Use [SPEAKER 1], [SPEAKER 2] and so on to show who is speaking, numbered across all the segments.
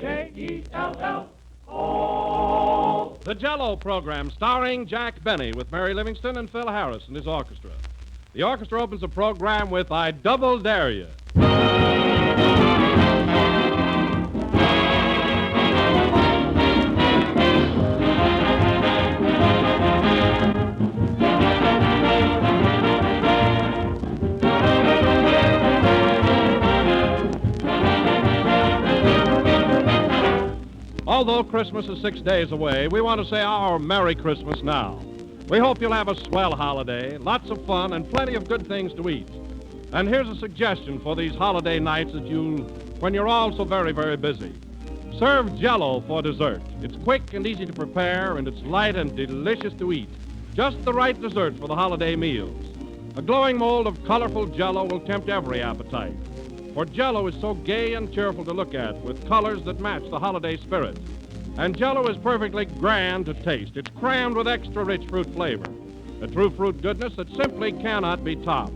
[SPEAKER 1] J-E-L-L-O. The Jell-O program starring Jack Benny with Mary Livingston and Phil Harris and his orchestra. The orchestra opens the program with I Double Dare You. Although Christmas is 6 days away, we want to say our Merry Christmas now. We hope you'll have a swell holiday, lots of fun, and plenty of good things to eat. And here's a suggestion for these holiday nights when you're all so very, very busy. Serve Jell-O for dessert. It's quick and easy to prepare, and it's light and delicious to eat. Just the right dessert for the holiday meals. A glowing mold of colorful Jell-O will tempt every appetite. For Jell-O is so gay and cheerful to look at, with colors that match the holiday spirit. And Jell-O is perfectly grand to taste. It's crammed with extra rich fruit flavor. A true fruit goodness that simply cannot be topped.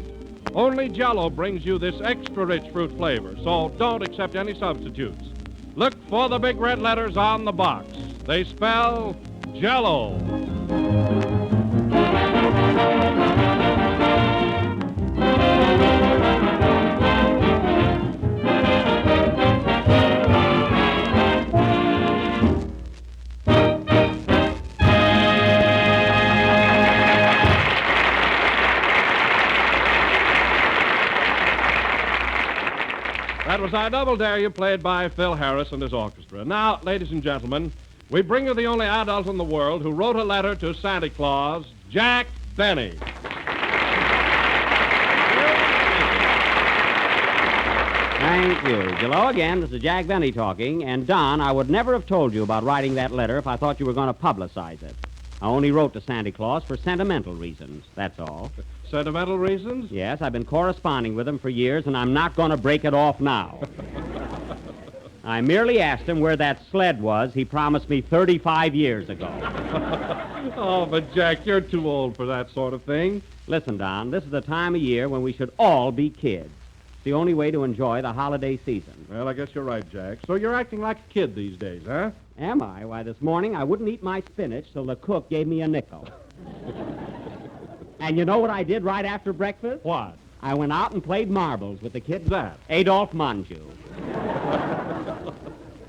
[SPEAKER 1] Only Jell-O brings you this extra rich fruit flavor, so don't accept any substitutes. Look for the big red letters on the box. They spell Jell-O. That was I Double Dare You, played by Phil Harris and his orchestra. Now, ladies and gentlemen, we bring you the only adult in the world who wrote a letter to Santa Claus, Jack Benny.
[SPEAKER 2] Thank you. Hello again. This is Jack Benny talking. And, Don, I would never have told you about writing that letter if I thought you were going to publicize it. I only wrote to Santa Claus for sentimental reasons, that's all.
[SPEAKER 1] Sentimental reasons?
[SPEAKER 2] Yes, I've been corresponding with him for years, and I'm not going to break it off now. I merely asked him where that sled was he promised me 35 years ago.
[SPEAKER 1] Oh, but, Jack, you're too old for that sort of thing.
[SPEAKER 2] Listen, Don, this is the time of year when we should all be kids. It's the only way to enjoy the holiday season.
[SPEAKER 1] Well, I guess you're right, Jack. So you're acting like a kid these days, huh?
[SPEAKER 2] Am I? Why, this morning I wouldn't eat my spinach till the cook gave me a nickel. And you know what I did right after breakfast?
[SPEAKER 1] What?
[SPEAKER 2] I went out and played marbles with the kids.
[SPEAKER 1] That?
[SPEAKER 2] Adolph Manju.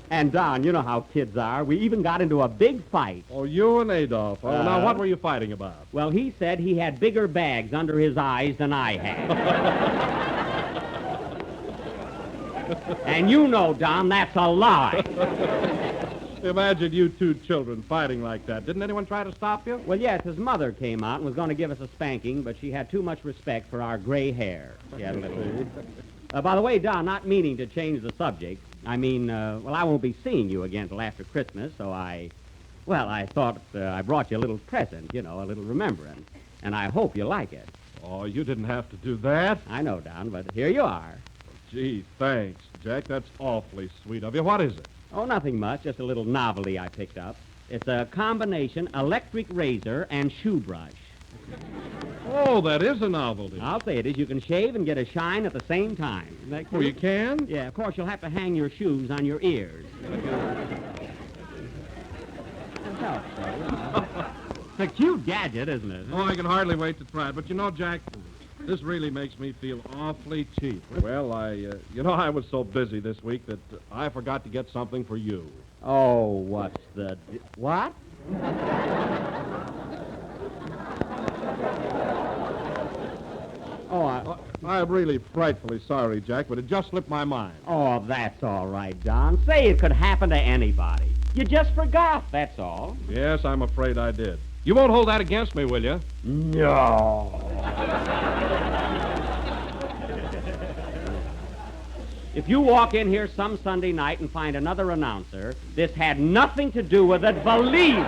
[SPEAKER 2] And, Don, you know how kids are. We even got into a big fight.
[SPEAKER 1] Oh, you and Adolph. Oh, now what were you fighting about?
[SPEAKER 2] Well, he said he had bigger bags under his eyes than I had. And you know, Don, that's a lie.
[SPEAKER 1] Imagine you two children fighting like that. Didn't anyone try to stop you?
[SPEAKER 2] Well, yes, his mother came out and was going to give us a spanking, but she had too much respect for our gray hair. She had a little... by the way, Don, not meaning to change the subject, I mean, I won't be seeing you again till after Christmas, so I thought I brought you a little present, you know, a little remembrance, and I hope you like it.
[SPEAKER 1] Oh, you didn't have to do that.
[SPEAKER 2] I know, Don, but here you are.
[SPEAKER 1] Gee, thanks, Jack. That's awfully sweet of you. What is it?
[SPEAKER 2] Oh, nothing much, just a little novelty I picked up. It's a combination electric razor and shoe brush.
[SPEAKER 1] Oh, that is a novelty.
[SPEAKER 2] I'll say it is. You can shave and get a shine at the same time.
[SPEAKER 1] Oh, you can?
[SPEAKER 2] Yeah, of course, you'll have to hang your shoes on your ears. It's a cute gadget, isn't it?
[SPEAKER 1] Oh, I can hardly wait to try it. But you know, Jack, this really makes me feel awfully cheap. Well, I was so busy this week that I forgot to get something for you.
[SPEAKER 2] Oh, what's the... What?
[SPEAKER 1] I'm really frightfully sorry, Jack, but it just slipped my mind.
[SPEAKER 2] Oh, that's all right, Don. Say it could happen to anybody. You just forgot, that's all.
[SPEAKER 1] Yes, I'm afraid I did. You won't hold that against me, will you?
[SPEAKER 2] No. If you walk in here some Sunday night and find another announcer, this had nothing to do with it, believe me.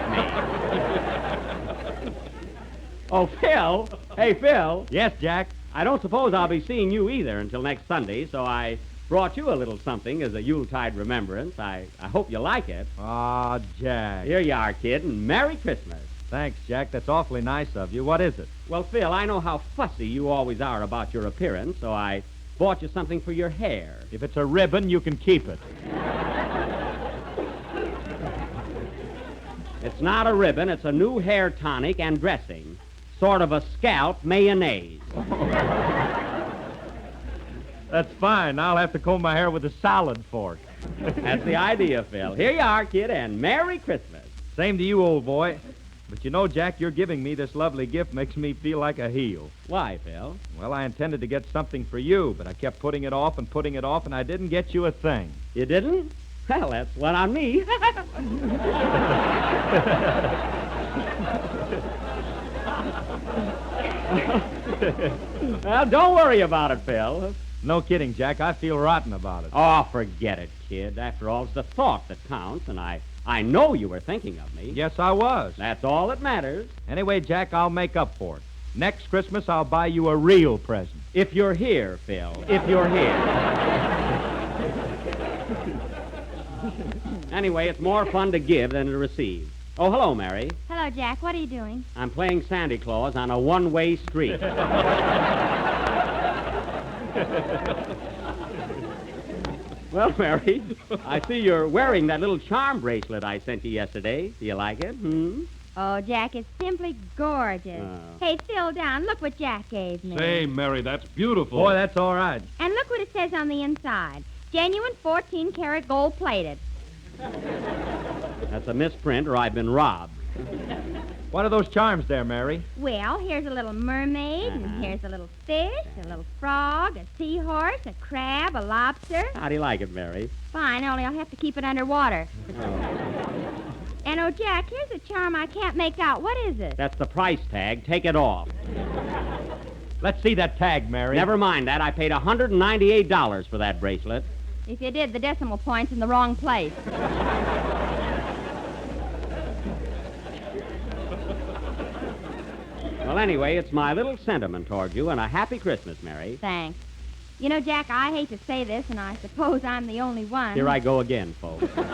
[SPEAKER 2] Oh, Phil. Hey, Phil.
[SPEAKER 3] Yes, Jack?
[SPEAKER 2] I don't suppose I'll be seeing you either until next Sunday, so I brought you a little something as a Yuletide remembrance. I hope you like it.
[SPEAKER 3] Ah, Jack.
[SPEAKER 2] Here you are, kid, and Merry Christmas.
[SPEAKER 3] Thanks, Jack. That's awfully nice of you. What is it?
[SPEAKER 2] Well, Phil, I know how fussy you always are about your appearance, so I bought you something for your hair.
[SPEAKER 3] If it's a ribbon, you can keep it.
[SPEAKER 2] It's not a ribbon. It's a new hair tonic and dressing. Sort of a scalp mayonnaise.
[SPEAKER 3] That's fine. I'll have to comb my hair with a salad fork.
[SPEAKER 2] That's the idea, Phil. Here you are, kid, and Merry Christmas.
[SPEAKER 3] Same to you, old boy. But you know, Jack, you're giving me this lovely gift makes me feel like a heel.
[SPEAKER 2] Why, Phil?
[SPEAKER 3] Well, I intended to get something for you, but I kept putting it off, and I didn't get you a thing.
[SPEAKER 2] You didn't? Well, that's one on me. Well, don't worry about it, Phil.
[SPEAKER 3] No kidding, Jack. I feel rotten about it.
[SPEAKER 2] Oh, forget it, kid. After all, it's the thought that counts, and I know you were thinking of me.
[SPEAKER 3] Yes, I was.
[SPEAKER 2] That's all that matters.
[SPEAKER 3] Anyway, Jack, I'll make up for it. Next Christmas, I'll buy you a real present.
[SPEAKER 2] If you're here, Phil. If you're here. Anyway, it's more fun to give than to receive. Oh, hello, Mary.
[SPEAKER 4] Hello, Jack. What are you doing?
[SPEAKER 2] I'm playing Santa Claus on a one-way street. Well, Mary, I see you're wearing that little charm bracelet I sent you yesterday. Do you like it?
[SPEAKER 4] Oh, Jack, it's simply gorgeous.
[SPEAKER 2] Oh.
[SPEAKER 4] Hey, Phil, down. Look what Jack gave me.
[SPEAKER 1] Say, Mary, that's beautiful.
[SPEAKER 3] Boy, that's all right.
[SPEAKER 4] And look what it says on the inside. Genuine 14-karat gold-plated.
[SPEAKER 2] That's a misprint, or I've been robbed.
[SPEAKER 3] What are those charms there, Mary?
[SPEAKER 4] Well, here's a little mermaid, and here's a little fish, a little frog, a seahorse, a crab, a lobster.
[SPEAKER 2] How do you like it, Mary?
[SPEAKER 4] Fine, only I'll have to keep it underwater.
[SPEAKER 2] Oh.
[SPEAKER 4] And, oh, Jack, here's a charm I can't make out. What is it?
[SPEAKER 2] That's the price tag. Take it off.
[SPEAKER 3] Let's see that tag, Mary.
[SPEAKER 2] Never mind that. I paid $198 for that bracelet.
[SPEAKER 4] If you did, the decimal point's in the wrong place.
[SPEAKER 2] Well, anyway, it's my little sentiment toward you, and a happy Christmas, Mary.
[SPEAKER 4] Thanks. You know, Jack, I hate to say this, and I suppose I'm the only one.
[SPEAKER 2] Here I go again, folks.
[SPEAKER 4] But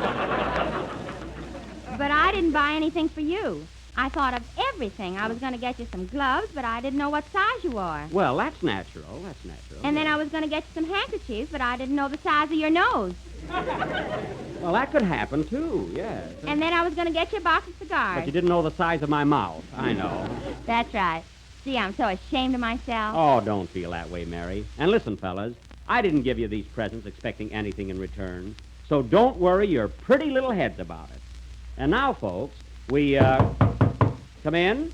[SPEAKER 4] I didn't buy anything for you. I thought of everything. I was going to get you some gloves, but I didn't know what size you are.
[SPEAKER 2] Well, that's natural. That's natural.
[SPEAKER 4] And then I was going to get you some handkerchiefs, but I didn't know the size of your nose.
[SPEAKER 2] Well, that could happen, too, yes.
[SPEAKER 4] And then I was going to get you a box of cigars.
[SPEAKER 2] But you didn't know the size of my mouth. I know.
[SPEAKER 4] That's right. See, I'm so ashamed of myself.
[SPEAKER 2] Oh, don't feel that way, Mary. And listen, fellas, I didn't give you these presents expecting anything in return. So don't worry your pretty little heads about it. And now, folks, we, come in?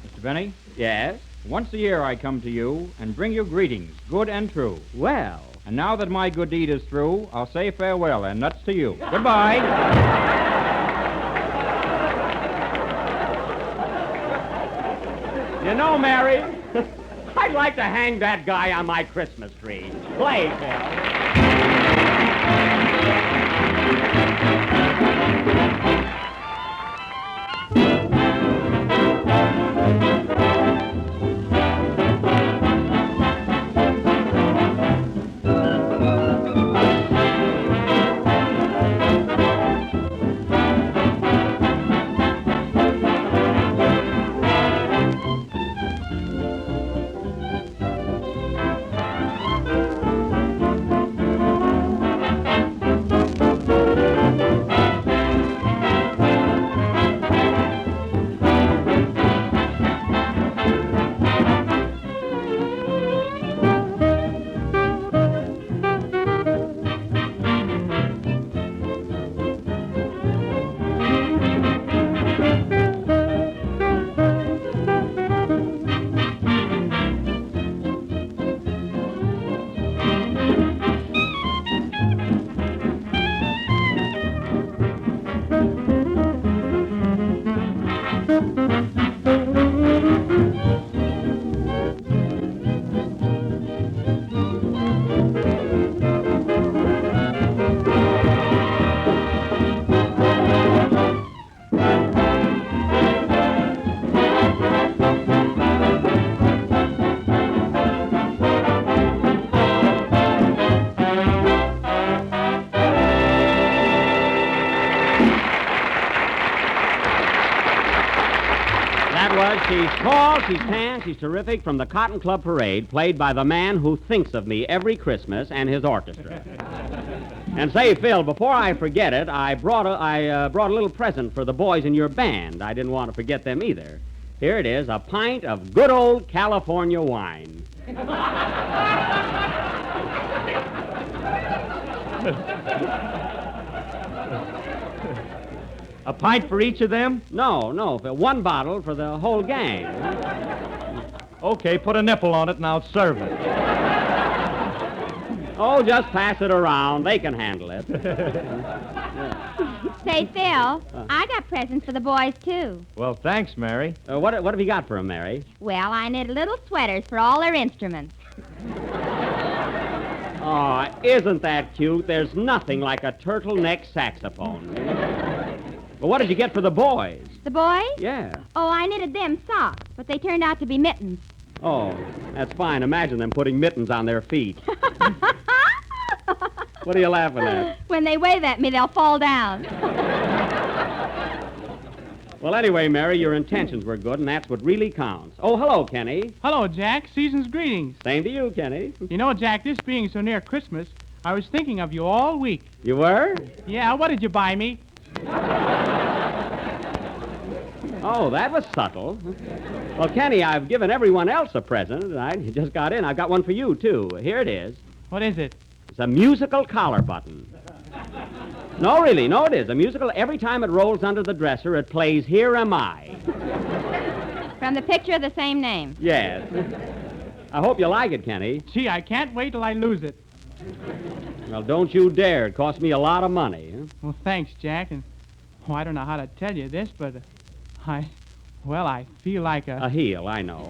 [SPEAKER 5] Mr. Benny,
[SPEAKER 2] Yes?
[SPEAKER 5] once a year I come to you and bring you greetings, good and true.
[SPEAKER 2] Well,
[SPEAKER 5] And now that my good deed is through, I'll say farewell and nuts to you. Goodbye.
[SPEAKER 2] you know, Mary, I'd like to hang that guy on my Christmas tree. Play, Phil. She's tall, she's tan, she's terrific from the Cotton Club Parade, played by the man who thinks of me every Christmas and his orchestra. And say, Phil, before I forget it, I brought a little present for the boys in your band. I didn't want to forget them either. Here it is, a pint of good old California wine.
[SPEAKER 3] A pint for each of them?
[SPEAKER 2] No, Phil, one bottle for the whole gang.
[SPEAKER 3] Okay, put a nipple on it and I'll serve it.
[SPEAKER 2] Oh, just pass it around. They can handle it.
[SPEAKER 4] Say, Phil, I got presents for the boys, too.
[SPEAKER 3] Well, thanks, Mary.
[SPEAKER 2] What have you got for 'em, Mary?
[SPEAKER 4] Well, I knitted little sweaters for all their instruments.
[SPEAKER 2] Oh, isn't that cute? There's nothing like a turtleneck saxophone. Well, what did you get for the boys?
[SPEAKER 4] The boys?
[SPEAKER 2] Yeah.
[SPEAKER 4] Oh, I knitted them socks, but they turned out to be mittens.
[SPEAKER 2] Oh, that's fine. Imagine them putting mittens on their feet. What are you laughing at?
[SPEAKER 4] When they wave at me, they'll fall down.
[SPEAKER 2] Well, anyway, Mary, your intentions were good, and that's what really counts. Oh, hello, Kenny.
[SPEAKER 6] Hello, Jack. Season's greetings.
[SPEAKER 2] Same to you, Kenny.
[SPEAKER 6] You know, Jack, this being so near Christmas, I was thinking of you all week.
[SPEAKER 2] You were?
[SPEAKER 6] Yeah, what did you buy me?
[SPEAKER 2] Oh, that was subtle. Well, Kenny, I've given everyone else a present, and I just got in. I've got one for you, too. Here it is.
[SPEAKER 6] What is it?
[SPEAKER 2] It's a musical collar button. No, really, no, it is. A musical, every time it rolls under the dresser, it plays Here Am I.
[SPEAKER 4] From the picture of the same name.
[SPEAKER 2] Yes. I hope you like it, Kenny.
[SPEAKER 6] Gee, I can't wait till I lose it.
[SPEAKER 2] Well, don't you dare. It cost me a lot of money. Huh?
[SPEAKER 6] Well, thanks, Jack. And, I don't know how to tell you this, but I feel like
[SPEAKER 2] A heel, I know.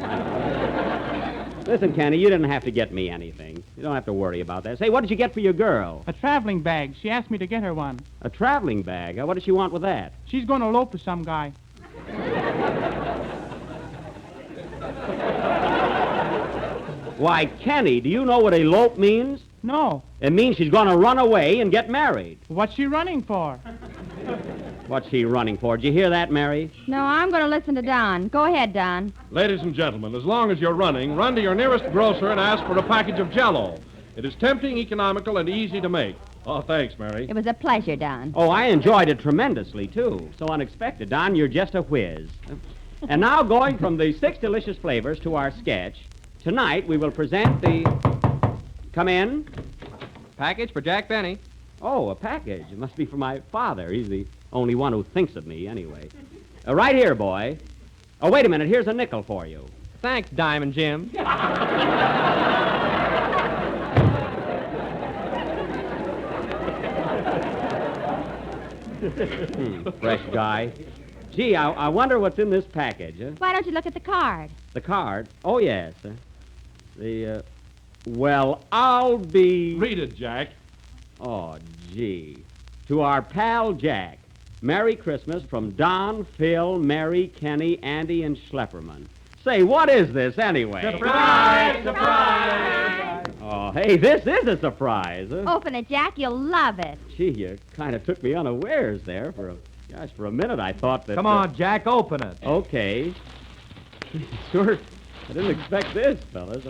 [SPEAKER 2] Listen, Kenny, you didn't have to get me anything. You don't have to worry about that. Say, what did you get for your girl?
[SPEAKER 6] a traveling bag. She asked me to get her one.
[SPEAKER 2] A traveling bag. What does she want with that?
[SPEAKER 6] She's going to elope with some guy.
[SPEAKER 2] Why, Kenny, do you know what elope means?
[SPEAKER 6] No.
[SPEAKER 2] It means she's going to run away and get married.
[SPEAKER 6] What's she running for?
[SPEAKER 2] What's she running for? Did you hear that, Mary?
[SPEAKER 4] No, I'm going to listen to Don. Go ahead, Don.
[SPEAKER 1] Ladies and gentlemen, as long as you're running, run to your nearest grocer and ask for a package of Jell-O. It is tempting, economical, and easy to make. Oh, thanks, Mary.
[SPEAKER 4] It was a pleasure, Don.
[SPEAKER 2] Oh, I enjoyed it tremendously, too. So unexpected. Don, you're just a whiz. And now, going from the 6 delicious flavors to our sketch, tonight we will present the... Come in.
[SPEAKER 5] Package for Jack Benny.
[SPEAKER 2] Oh, a package. It must be for my father. He's the only one who thinks of me, anyway. Right here, boy. Oh, wait a minute. Here's a nickel for you.
[SPEAKER 5] Thanks, Diamond Jim.
[SPEAKER 2] Fresh guy. Gee, I wonder what's in this package. Huh?
[SPEAKER 4] Why don't you look at the card?
[SPEAKER 2] The card? Oh, yes. Well, I'll be...
[SPEAKER 1] Read it, Jack.
[SPEAKER 2] Oh, gee. To our pal Jack, Merry Christmas from Don, Phil, Mary, Kenny, Andy, and Schlepperman. Say, what is this, anyway?
[SPEAKER 1] Surprise! Surprise!
[SPEAKER 2] Oh, hey, this is a surprise. Huh?
[SPEAKER 4] Open it, Jack. You'll love it.
[SPEAKER 2] Gee, you kind of took me unawares there. For a minute I thought that...
[SPEAKER 3] Come on, Jack, open it.
[SPEAKER 2] Okay. Sure, I didn't expect this, fellas.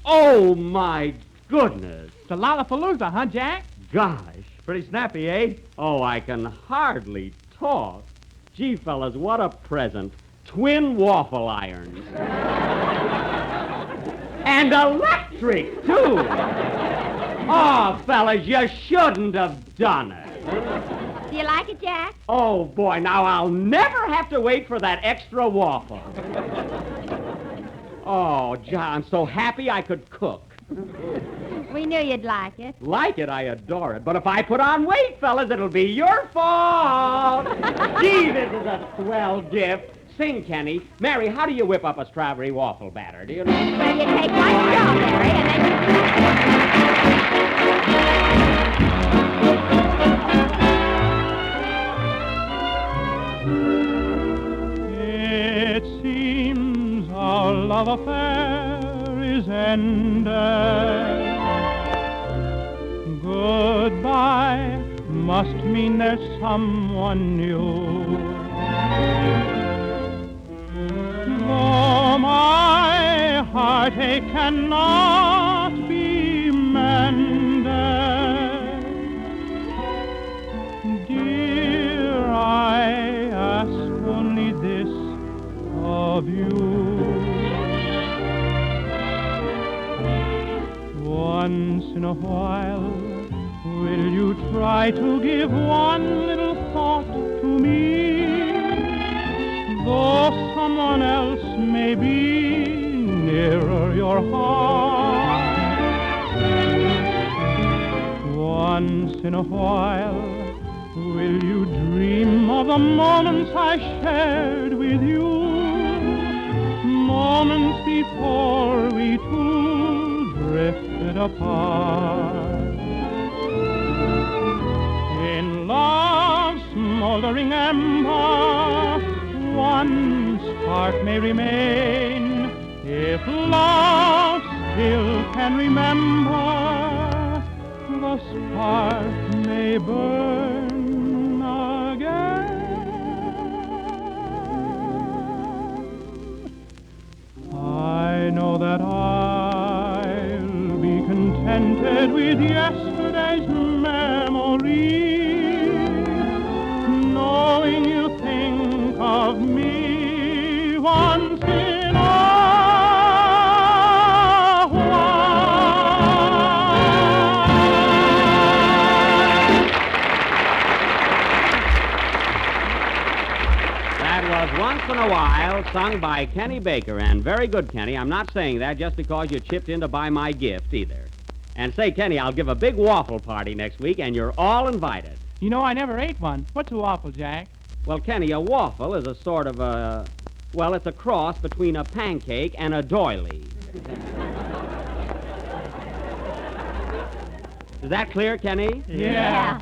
[SPEAKER 2] Oh, my goodness.
[SPEAKER 6] It's a Lollapalooza, huh, Jack?
[SPEAKER 2] Gosh.
[SPEAKER 3] Pretty snappy, eh?
[SPEAKER 2] Oh, I can hardly talk. Gee, fellas, what a present. Twin waffle irons. And electric, too. Oh, fellas, you shouldn't have done it.
[SPEAKER 4] Do you like it, Jack?
[SPEAKER 2] Oh, boy, now I'll never have to wait for that extra waffle. Oh, John, I'm so happy I could cook.
[SPEAKER 4] We knew you'd like it.
[SPEAKER 2] Like it, I adore it. But if I put on weight, fellas, it'll be your fault. Gee, this is a swell gift. Sing, Kenny. Mary, how do you whip up a strawberry waffle batter? Do you know?
[SPEAKER 4] Well, you take one strawberry and then
[SPEAKER 6] It seems our love affair is ended. Goodbye must mean there's someone new. Though my heartache cannot be mended, Dear, I ask only this of you. Once in a while, will you try to give one little thought to me? Though someone else may be nearer your heart. Once in a while, will you dream of the moments I shared with you? Moments before we two drifted apart. In love's smoldering ember, one spark may remain. If love still can remember, the spark may burn again. I know that I'll be contented with yesterday's memory, knowing you think of me once in a
[SPEAKER 2] Once in a While, sung by Kenny Baker. And very good, Kenny. I'm not saying that just because you chipped in to buy my gift, either. And say, Kenny, I'll give a big waffle party next week, and you're all invited.
[SPEAKER 6] You know, I never ate one. What's a waffle, Jack?
[SPEAKER 2] Well, Kenny, a waffle is a sort of a... Well, it's a cross between a pancake and a doily. Is that clear, Kenny?
[SPEAKER 6] Yeah.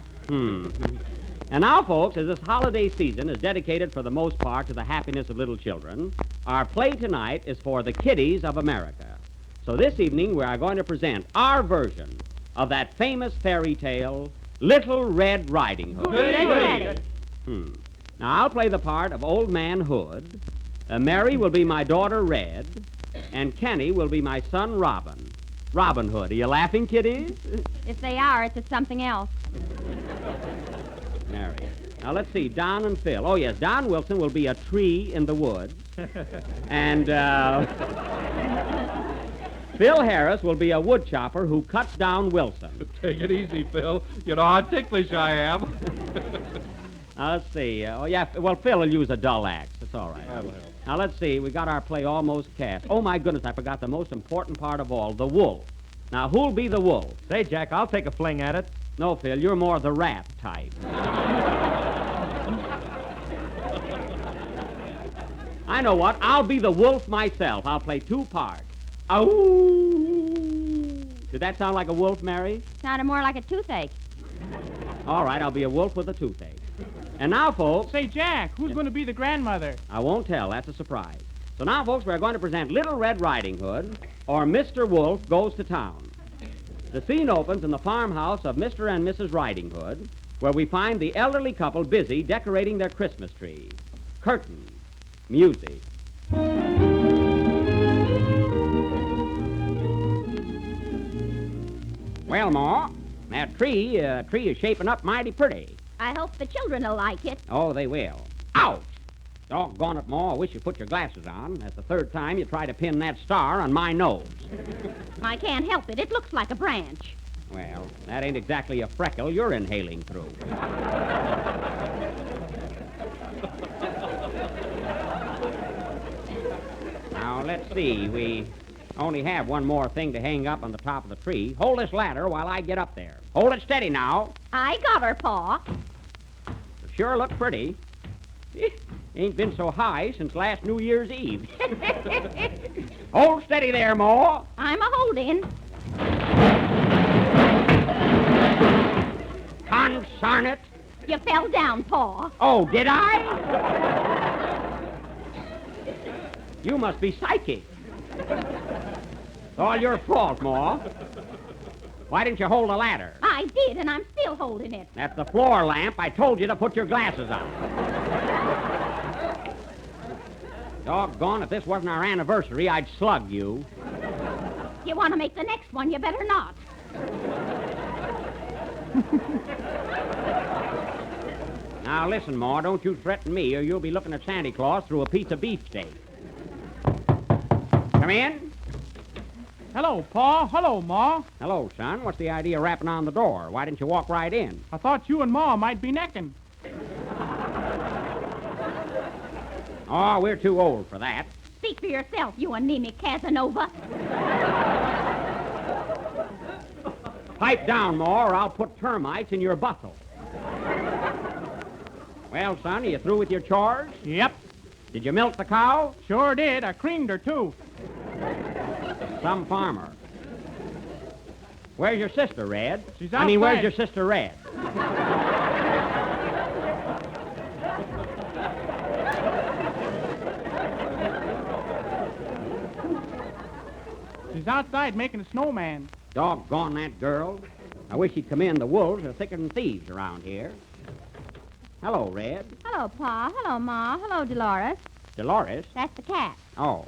[SPEAKER 2] And now, folks, as this holiday season is dedicated for the most part to the happiness of little children, our play tonight is for the kiddies of America. So this evening we are going to present our version of that famous fairy tale, Little Red Riding Hood.
[SPEAKER 4] Ready.
[SPEAKER 2] Now, I'll play the part of Old Man Hood. Mary will be my daughter Red, and Kenny will be my son Robin. Robin Hood. Are you laughing, kiddies?
[SPEAKER 4] If they are, it's at something else.
[SPEAKER 2] Mary. Now, let's see. Don and Phil. Oh, yes, Don Wilson will be a tree in the woods. And Phil Harris will be a wood chopper who cuts down Wilson.
[SPEAKER 1] Take it easy, Phil. You know how ticklish I am.
[SPEAKER 2] Now, let's see. Well, Phil will use a dull axe. That's all right.
[SPEAKER 1] That'll help.
[SPEAKER 2] Now, let's see. We got our play almost cast. Oh, my goodness, I forgot the most important part of all, the wolf. Now, who'll be the wolf?
[SPEAKER 3] Say, Jack, I'll take a fling at it.
[SPEAKER 2] No, Phil, you're more the rat type. I know what. I'll be the wolf myself. I'll play two parts. Ow! Did that sound like a wolf, Mary?
[SPEAKER 4] Sounded more like a toothache.
[SPEAKER 2] All right, I'll be a wolf with a toothache. And now, folks...
[SPEAKER 6] Say, Jack, who's going to be the grandmother?
[SPEAKER 2] I won't tell. That's a surprise. So now, folks, we're going to present Little Red Riding Hood, or Mr. Wolf Goes to Town. The scene opens in the farmhouse of Mr. and Mrs. Riding Hood, where we find the elderly couple busy decorating their Christmas tree. Curtain. Music. Well, Ma, that tree is shaping up mighty pretty.
[SPEAKER 4] I hope the children will like it.
[SPEAKER 2] Oh, they will. Ouch! Doggone it, Ma, I wish you put your glasses on. That's the third time you try to pin that star on my nose.
[SPEAKER 4] I can't help it. It looks like a branch.
[SPEAKER 2] Well, that ain't exactly a freckle you're inhaling through. Now, let's see. We only have one more thing to hang up on the top of the tree. Hold this ladder while I get up there. Hold it steady now.
[SPEAKER 4] I got her, Pa.
[SPEAKER 2] Sure look pretty. Ain't been so high since last New Year's Eve. Hold steady there, Ma.
[SPEAKER 4] I'm a-holding.
[SPEAKER 2] Consarn it.
[SPEAKER 4] You fell down, Pa.
[SPEAKER 2] Oh, did I? You must be psychic. It's all your fault, Ma. Why didn't you hold the ladder?
[SPEAKER 4] I did, and I'm still holding it.
[SPEAKER 2] That's the floor lamp. I told you to put your glasses on. Doggone, if this wasn't our anniversary, I'd slug you.
[SPEAKER 4] You want to make the next one, you better not.
[SPEAKER 2] Now, listen, Ma, don't you threaten me or you'll be looking at Santa Claus through a piece of beefsteak. Come in.
[SPEAKER 6] Hello, Pa. Hello, Ma.
[SPEAKER 2] Hello, son. What's the idea of rapping on the door? Why didn't you walk right in?
[SPEAKER 6] I thought you and Ma might be necking.
[SPEAKER 2] Oh, we're too old for that.
[SPEAKER 4] Speak for yourself, you anemic Casanova.
[SPEAKER 2] Pipe down, Ma, or I'll put termites in your bustle. Well, son, are you through with your chores?
[SPEAKER 6] Yep,
[SPEAKER 2] Did you milk the cow?
[SPEAKER 6] sure did. I creamed her, too.
[SPEAKER 2] Some farmer. Where's your sister, Red?
[SPEAKER 6] She's
[SPEAKER 2] where's
[SPEAKER 6] outside.
[SPEAKER 2] your sister, Red?
[SPEAKER 6] She's outside making a snowman.
[SPEAKER 2] Doggone that girl. I wish she'd come in. The wolves are thicker than thieves around here. Hello, Red.
[SPEAKER 4] Hello, Pa. Hello, Ma. Hello, Dolores.
[SPEAKER 2] Dolores?
[SPEAKER 4] That's the cat.
[SPEAKER 2] Oh.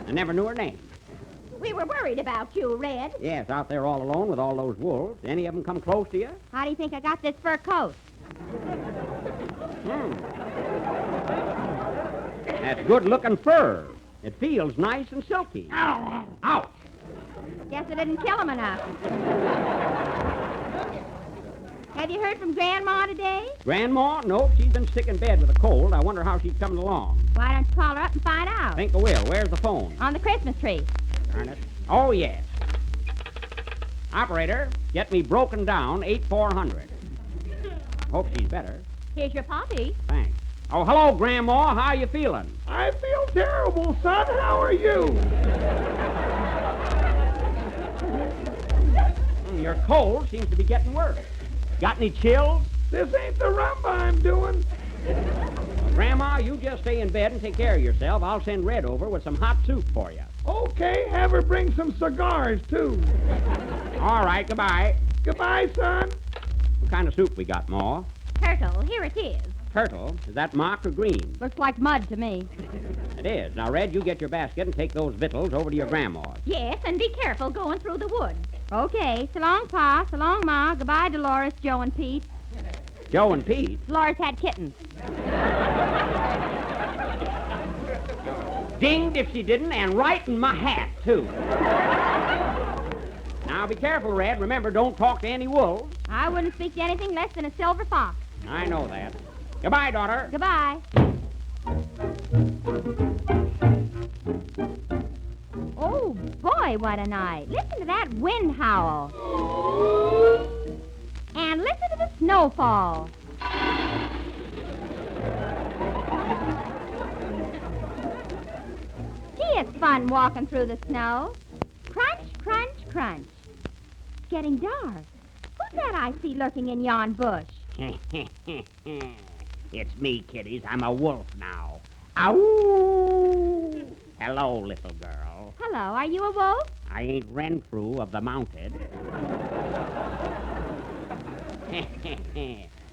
[SPEAKER 2] I never knew her name.
[SPEAKER 4] We were worried about you, Red.
[SPEAKER 2] Yes, out there all alone with all those wolves. Any of them come close to you?
[SPEAKER 4] How do you think I got this fur coat?
[SPEAKER 2] That's good-looking fur. It feels nice and silky. Ow! Ouch!
[SPEAKER 4] Guess I didn't kill him enough. Have you heard from Grandma today?
[SPEAKER 2] Grandma? Nope, she's been sick in bed with a cold. I wonder how she's coming along.
[SPEAKER 4] Why don't you call her up and find out?
[SPEAKER 2] Think I will. Where's the phone?
[SPEAKER 4] On the Christmas tree.
[SPEAKER 2] Darn it. Oh, yes. Operator, get me broken down 8400. Hope she's better.
[SPEAKER 4] Here's your party.
[SPEAKER 2] Thanks. Oh, hello, Grandma. How you feeling?
[SPEAKER 7] I feel terrible, son. How are you?
[SPEAKER 2] Your cold seems to be getting worse. Got any chills?
[SPEAKER 7] This ain't the rumba I'm doing.
[SPEAKER 2] Grandma, you just stay in bed and take care of yourself. I'll send Red over with some hot soup for you.
[SPEAKER 7] Okay, have her bring some cigars, too.
[SPEAKER 2] All right, goodbye.
[SPEAKER 7] Goodbye, son.
[SPEAKER 2] What kind of soup we got, Ma?
[SPEAKER 4] Turtle, here it is.
[SPEAKER 2] Turtle? Is that mock or green?
[SPEAKER 4] Looks like mud to me.
[SPEAKER 2] It is. Now, Red, you get your basket and take those victuals over to your grandma's.
[SPEAKER 4] Yes, and be careful going through the woods. Okay, so long, Pa. So long, Ma. Goodbye, Dolores, Joe, and Pete.
[SPEAKER 2] Joe and Pete?
[SPEAKER 4] Dolores had kittens.
[SPEAKER 2] Dinged if she didn't, and right in my hat, too. Now, be careful, Red. Remember, don't talk to any wolves.
[SPEAKER 4] I wouldn't speak to anything less than a silver fox.
[SPEAKER 2] I know that. Goodbye, daughter.
[SPEAKER 4] Goodbye. Oh, boy, what a night. Listen to that wind howl. And listen to the snowfall. Gee, it's fun walking through the snow. Crunch, crunch, crunch. It's getting dark. Who's that I see lurking in yon bush?
[SPEAKER 2] It's me, kiddies. I'm a wolf now. Ow! Hello, little girl.
[SPEAKER 4] Hello, are you a wolf?
[SPEAKER 2] I ain't Renfrew of the Mounted.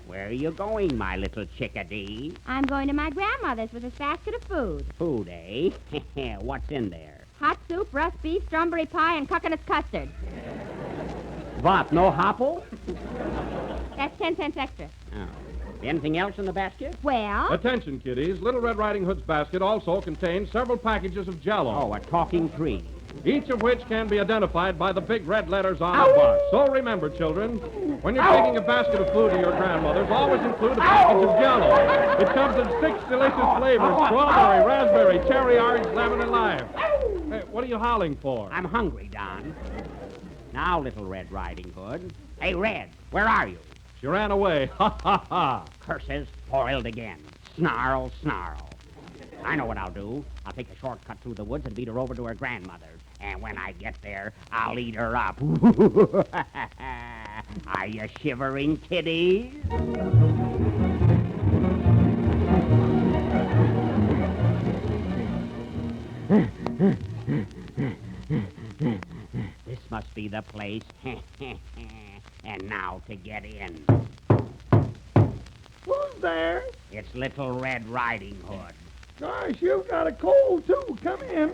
[SPEAKER 2] Where are you going, my little chickadee?
[SPEAKER 4] I'm going to my grandmother's with a basket of food.
[SPEAKER 2] Food, eh? What's in there?
[SPEAKER 4] Hot soup, roast beef, strawberry pie, and coconut custard.
[SPEAKER 2] What, no hopple?
[SPEAKER 4] That's 10 cents extra.
[SPEAKER 2] Oh. Anything else in the basket?
[SPEAKER 4] Well,
[SPEAKER 1] Attention, kiddies. Little Red Riding Hood's basket also contains several packages of Jell-O.
[SPEAKER 2] Oh, a talking tree.
[SPEAKER 1] Each of which can be identified by the big red letters on the box. So remember, children, when you're taking a basket of food to your grandmother's, always include a package of Jell-O. It comes in 6 delicious flavors: strawberry, raspberry, cherry, orange, lemon, and lime. Hey, what are you howling for?
[SPEAKER 2] I'm hungry, Don. Now, Little Red Riding Hood. Hey, Red, where are you?
[SPEAKER 1] She ran away. Ha, ha, ha.
[SPEAKER 2] Curses, foiled again. Snarl, snarl. I know what I'll do. I'll take a shortcut through the woods and beat her over to her grandmother's. And when I get there, I'll eat her up. Are you shivering, kiddies? This must be the place. And now to get in.
[SPEAKER 7] Who's there?
[SPEAKER 2] It's Little Red Riding Hood.
[SPEAKER 7] Gosh, you've got a cold, too. Come in.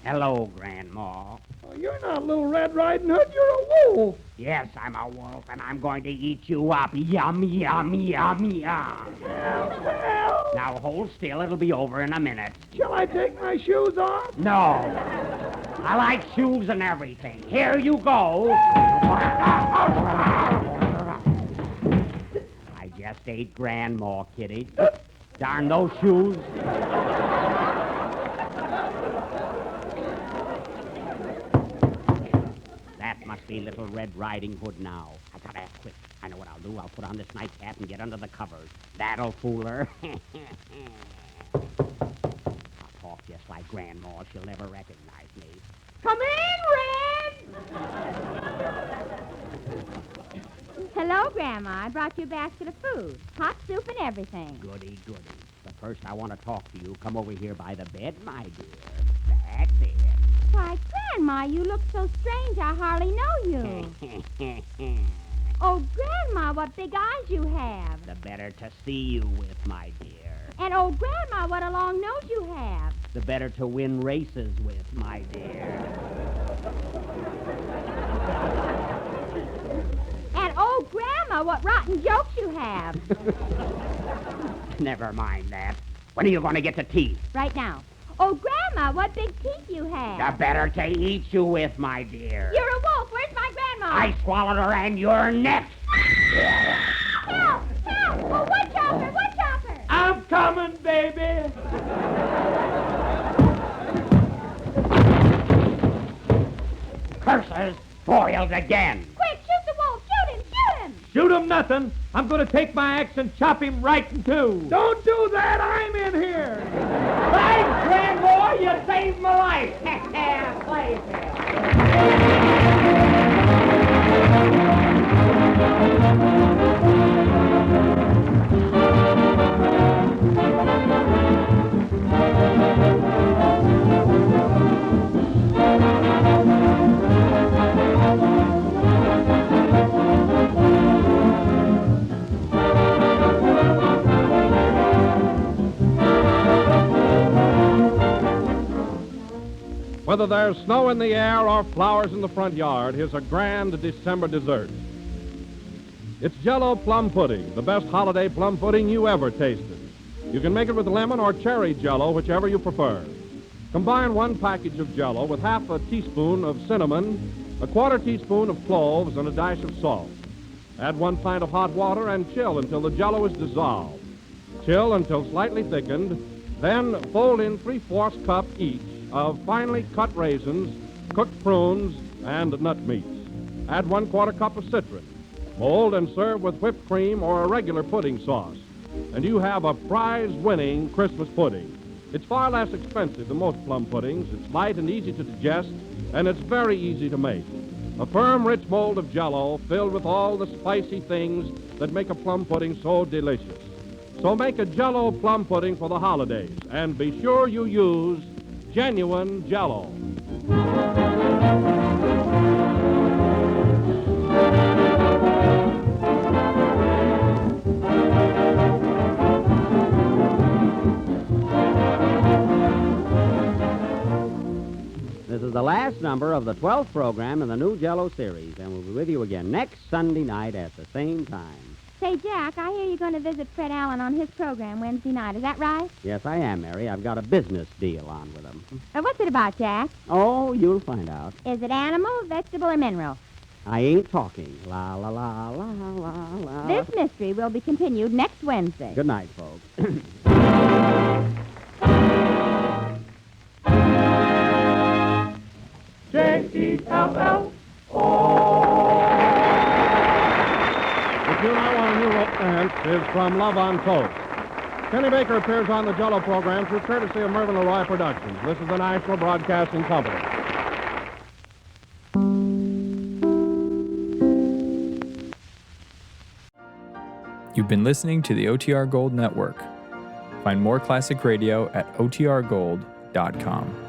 [SPEAKER 2] Hello, Grandma.
[SPEAKER 7] Oh, You're not Little Red Riding Hood. You're a wolf.
[SPEAKER 2] Yes, I'm a wolf, and I'm going to eat you up. Yum, yum, yum, yum.
[SPEAKER 7] Help.
[SPEAKER 2] Now hold still. It'll be over in a minute.
[SPEAKER 7] Shall I take my shoes off?
[SPEAKER 2] No. I like shoes and everything. Here you go. I just ate Grandma, Kitty. Darn those shoes. That must be Little Red Riding Hood now. I gotta act quick. I know what I'll do. I'll put on this nightcap and get under the covers. That'll fool her. I'll talk just like Grandma. She'll never recognize me.
[SPEAKER 4] Come in, Red! Hello, Grandma. I brought you a basket of food. Hot soup and everything.
[SPEAKER 2] Goody, goody. But first I want to talk to you. Come over here by the bed, my dear. That's it.
[SPEAKER 4] Why, Grandma, you look so strange I hardly know you. Oh, Grandma, what big eyes you have.
[SPEAKER 2] The better to see you with, my dear.
[SPEAKER 4] And, oh, Grandma, what a long nose you have.
[SPEAKER 2] The better to win races with, my dear.
[SPEAKER 4] And, oh, Grandma, what rotten jokes you have.
[SPEAKER 2] Never mind that. When are you going to get to teeth?
[SPEAKER 4] Right now. Oh, Grandma, what big teeth you have.
[SPEAKER 2] The better to eat you with, my dear.
[SPEAKER 4] You're a wolf. Where's my Grandma?
[SPEAKER 2] I swallowed her and you're next.
[SPEAKER 4] Help! Help! Oh, what chopper? What chopper?
[SPEAKER 7] I'm coming, baby.
[SPEAKER 2] Curses, foiled again.
[SPEAKER 4] Quick, shoot the wolf. Shoot him. Shoot him.
[SPEAKER 3] Shoot him nothing. I'm going to take my axe and chop him right in two.
[SPEAKER 7] Don't do that. I'm in here.
[SPEAKER 2] Thanks, Grandma. You saved my life. Play fair.
[SPEAKER 1] Whether there's snow in the air or flowers in the front yard, here's a grand December dessert. It's Jell-O plum pudding, the best holiday plum pudding you ever tasted. You can make it with lemon or cherry Jell-O, whichever you prefer. Combine one package of Jell-O with half a teaspoon of cinnamon, a quarter teaspoon of cloves, and a dash of salt. Add 1 pint of hot water and chill until the Jell-O is dissolved. Chill until slightly thickened, then fold in 3/4 cup each of finely cut raisins, cooked prunes, and nut meats. Add 1/4 cup of citrus. Mold and serve with whipped cream or a regular pudding sauce. And you have a prize-winning Christmas pudding. It's far less expensive than most plum puddings. It's light and easy to digest, and it's very easy to make. A firm, rich mold of Jell-O filled with all the spicy things that make a plum pudding so delicious. So make a Jell-O plum pudding for the holidays, and be sure you use genuine Jell-O.
[SPEAKER 2] This is the last number of the 12th program in the new Jell-O series, and we'll be with you again next Sunday night at the same time.
[SPEAKER 4] Say, Jack, I hear you're going to visit Fred Allen on his program Wednesday night. Is that right?
[SPEAKER 2] Yes, I am, Mary. I've got a business deal on with him.
[SPEAKER 4] What's it about, Jack?
[SPEAKER 2] Oh, you'll find out.
[SPEAKER 4] Is it animal, vegetable, or mineral?
[SPEAKER 2] I ain't talking. La, la, la, la, la, la.
[SPEAKER 4] This mystery will be continued next Wednesday.
[SPEAKER 2] Good night, folks.
[SPEAKER 7] J-E-L-L.
[SPEAKER 1] The tune I Want a New Rope Dance is from Love on Toast. Kenny Baker appears on the Jell-O program through courtesy of Mervyn LeRoy Productions. This is the National Broadcasting Company.
[SPEAKER 8] You've been listening to the OTR Gold Network. Find more classic radio at otrgold.com.